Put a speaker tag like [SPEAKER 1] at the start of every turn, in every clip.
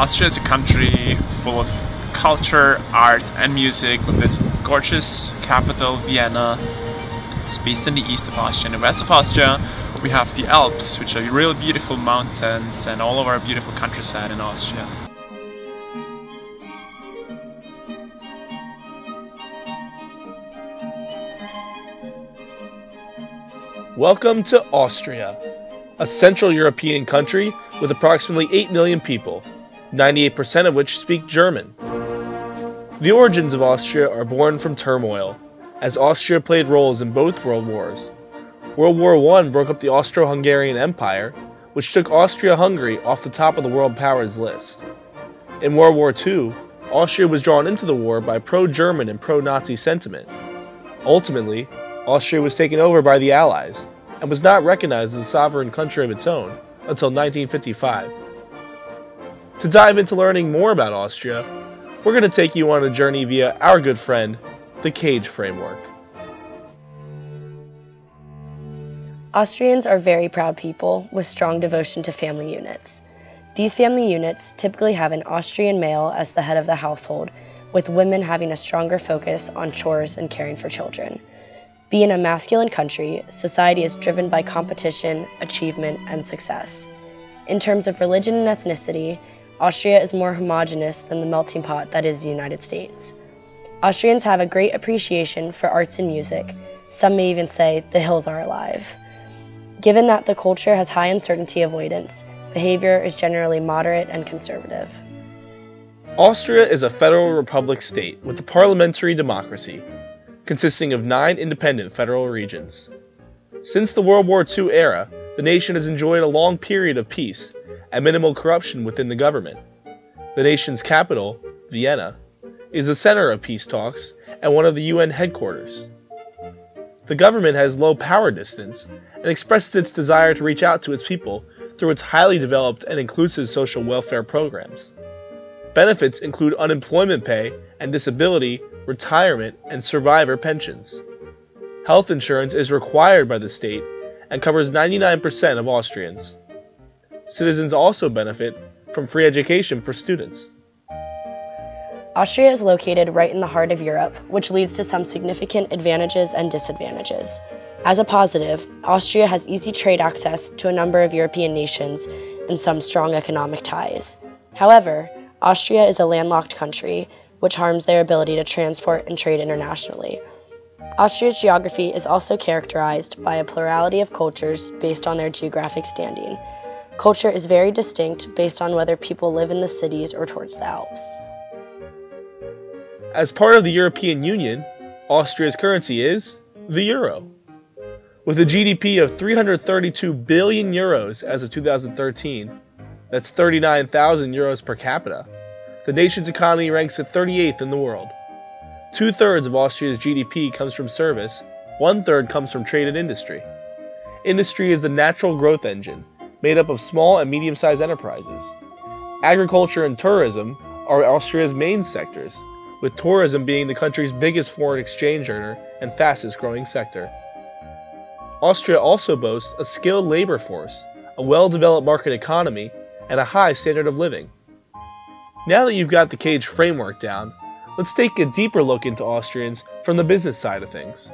[SPEAKER 1] Austria is a country full of culture, art and music with its gorgeous capital, Vienna. It's based in the east of Austria. In the west of Austria we have the Alps, which are real beautiful mountains, and all of our beautiful countryside in Austria.
[SPEAKER 2] Welcome to Austria, a Central European country with approximately 8 million people, 98% of which speak German. The origins of Austria are born from turmoil, as Austria played roles in both World Wars. World War I broke up the Austro-Hungarian Empire, which took Austria-Hungary off the top of the world powers list. In World War II, Austria was drawn into the war by pro-German and pro-Nazi sentiment. Ultimately, Austria was taken over by the Allies, and was not recognized as a sovereign country of its own until 1955. To dive into learning more about Austria, we're going to take you on a journey via our good friend, the CAGE framework.
[SPEAKER 3] Austrians are very proud people with strong devotion to family units. These family units typically have an Austrian male as the head of the household, with women having a stronger focus on chores and caring for children. Being a masculine country, society is driven by competition, achievement, and success. In terms of religion and ethnicity, Austria is more homogeneous than the melting pot that is the United States. Austrians have a great appreciation for arts and music. Some may even say the hills are alive. Given that the culture has high uncertainty avoidance, behavior is generally moderate and conservative.
[SPEAKER 2] Austria is a federal republic state with a parliamentary democracy, consisting of 9 independent federal regions. Since the World War II era, the nation has enjoyed a long period of peace and minimal corruption within the government. The nation's capital, Vienna, is the center of peace talks and one of the UN headquarters. The government has low power distance and expresses its desire to reach out to its people through its highly developed and inclusive social welfare programs. Benefits include unemployment pay and disability, retirement, and survivor pensions. Health insurance is required by the state and covers 99% of Austrians. Citizens also benefit from free education for students.
[SPEAKER 3] Austria is located right in the heart of Europe, which leads to some significant advantages and disadvantages. As a positive, Austria has easy trade access to a number of European nations and some strong economic ties. However, Austria is a landlocked country, which harms their ability to transport and trade internationally. Austria's geography is also characterized by a plurality of cultures based on their geographic standing. Culture is very distinct based on whether people live in the cities or towards the Alps.
[SPEAKER 2] As part of the European Union, Austria's currency is the euro. With a GDP of 332 billion euros as of 2013, that's 39,000 euros per capita, the nation's economy ranks at 38th in the world. 2/3 of Austria's GDP comes from service, 1/3 comes from trade and industry. Industry is the natural growth engine, made up of small and medium-sized enterprises. Agriculture and tourism are Austria's main sectors, with tourism being the country's biggest foreign exchange earner and fastest growing sector. Austria also boasts a skilled labor force, a well-developed market economy, and a high standard of living. Now that you've got the CAGE framework down, let's take a deeper look into Austrians from the business side of things.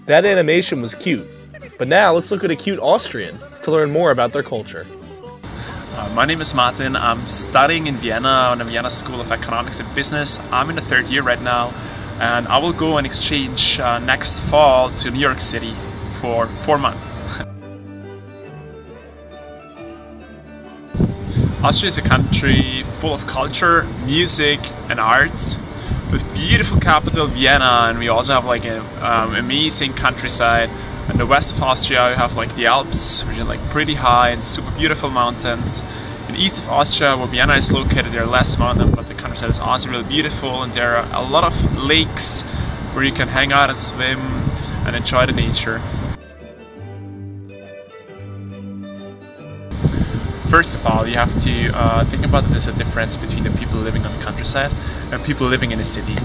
[SPEAKER 2] That animation was cute, but now let's look at a cute Austrian to learn more about their culture.
[SPEAKER 1] My name is Martin. I'm studying in Vienna on the Vienna School of Economics and Business. I'm in the third year right now, and I will go on exchange next fall to New York City for 4 months. Austria is a country full of culture, music and art, with beautiful capital Vienna, and we also have like an amazing countryside. In the west of Austria you have like the Alps, which are like pretty high and super beautiful mountains. In the east of Austria, where Vienna is located, there are less mountains, but the countryside is also really beautiful, and there are a lot of lakes where you can hang out and swim and enjoy the nature. First of all, you have to think about that there's a difference between the people living on the countryside and people living in the city.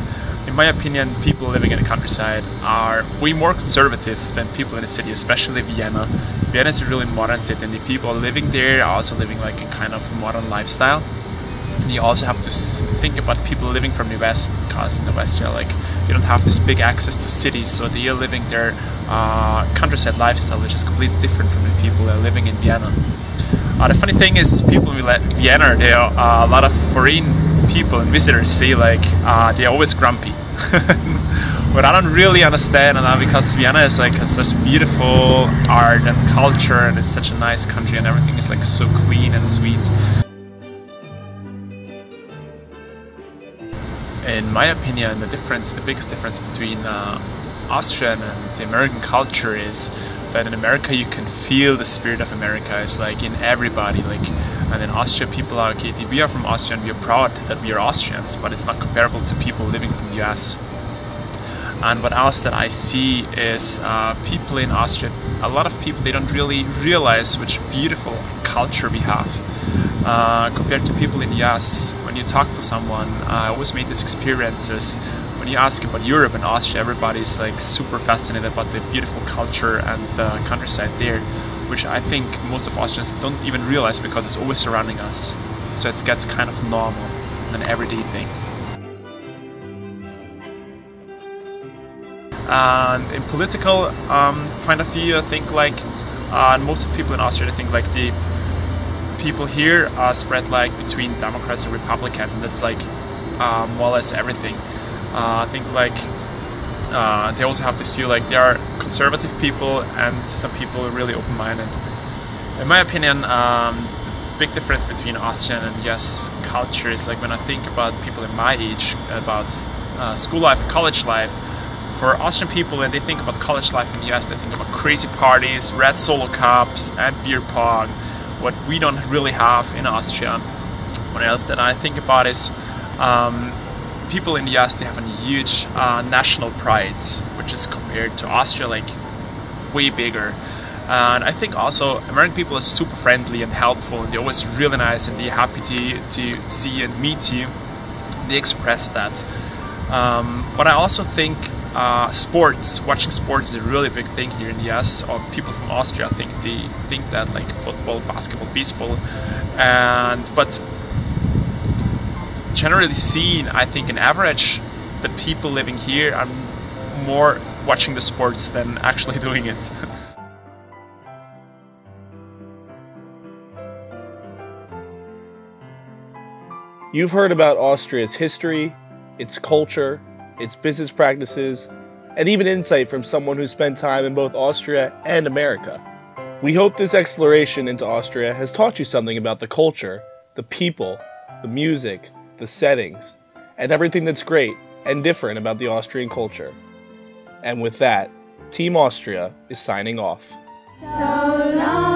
[SPEAKER 1] In my opinion, people living in the countryside are way more conservative than people in the city, especially Vienna. Vienna is a really modern city, and the people living there are also living like a kind of modern lifestyle. And you also have to think about people living from the west, because in the west they don't have this big access to cities, so they are living their countryside lifestyle, which is completely different from the people that are living in Vienna. The funny thing is, people in Vienna, there are a lot of foreign people and visitors say like they're always grumpy. But I don't really understand, and because Vienna is like has such beautiful art and culture, and it's such a nice country, and everything is like so clean and sweet. In my opinion, the biggest difference between Austrian and the American culture is that in America you can feel the spirit of America. It's like in everybody, and in Austria people are okay. We are from Austria and we are proud that we are Austrians, but it's not comparable to people living from the US. And what else that I see is people in Austria, a lot of people, they don't really realize which beautiful culture we have compared to people in the US. When you talk to someone, I always made these experiences. When you ask about Europe and Austria, everybody's like super fascinated about the beautiful culture and countryside there, which I think most of Austrians don't even realize because it's always surrounding us. So it gets kind of normal, an everyday thing. And in political point of view, I think like most of people in Austria, I think like the people here are spread like between Democrats and Republicans, and that's like more or less everything. I think like they also have this view like there are conservative people and some people are really open-minded. In my opinion, the big difference between Austrian and US culture is like when I think about people in my age, about school life, college life. For Austrian people, when they think about college life in the US, they think about crazy parties, red Solo cups and beer pong, what we don't really have in Austria. What else that I think about is people in the US, they have a huge national pride, which is compared to Austria like way bigger. And I think also American people are super friendly and helpful, and they're always really nice, and they're happy to see and meet you. They express that. But I also think watching sports is a really big thing here in the US. Or people from Austria, I think they think that like football, basketball, baseball, but generally seen, I think in average, the people living here are more watching the sports than actually doing it.
[SPEAKER 2] You've heard about Austria's history, its culture, its business practices, and even insight from someone who spent time in both Austria and America. We hope this exploration into Austria has taught you something about the culture, the people, the music, the settings, and everything that's great and different about the Austrian culture. And with that, Team Austria is signing off.
[SPEAKER 4] So long.